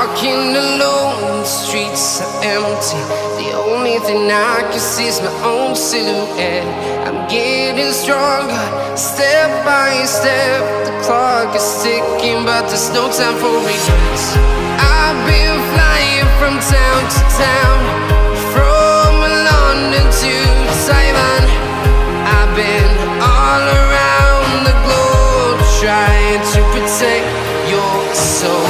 walking alone, the streets are empty. The only thing I can see is my own silhouette. I'm getting stronger, step by step. The clock is ticking, but there's no time for regrets. I've been flying from town to town, from London to Taiwan. I've been all around the globe, trying to protect your soul.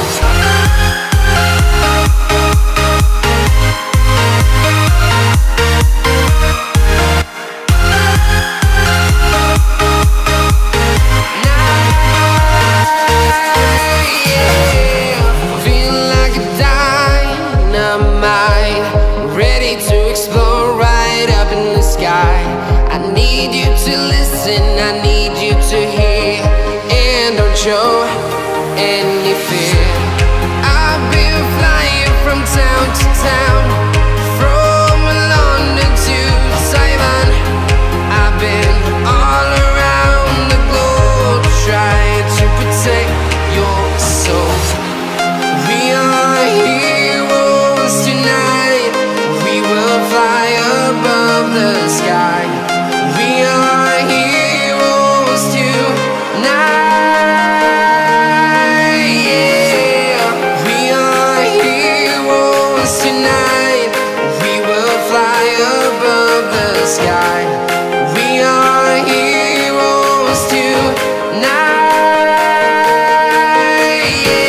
I need you to hear and don't show any fear. I've been flying from town to town, from London to Taiwan. I've been all around the globe, trying to protect your soul. We are heroes tonight. We will fly above the sky. We are heroes tonight, yeah. We are heroes tonight. We will fly above the sky. We are heroes tonight, yeah.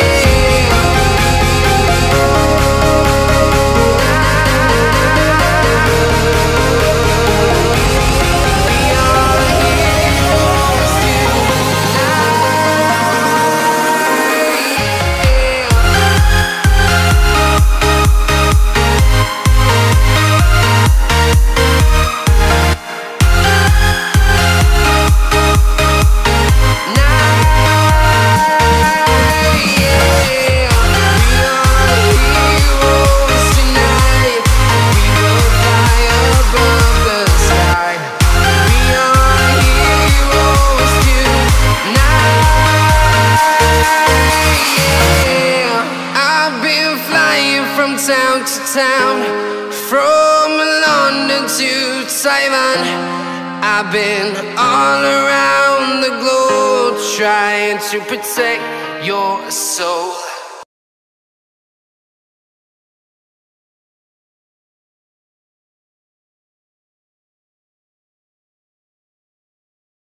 Town to town, from London to Taiwan. I've been all around the globe, trying to protect your soul.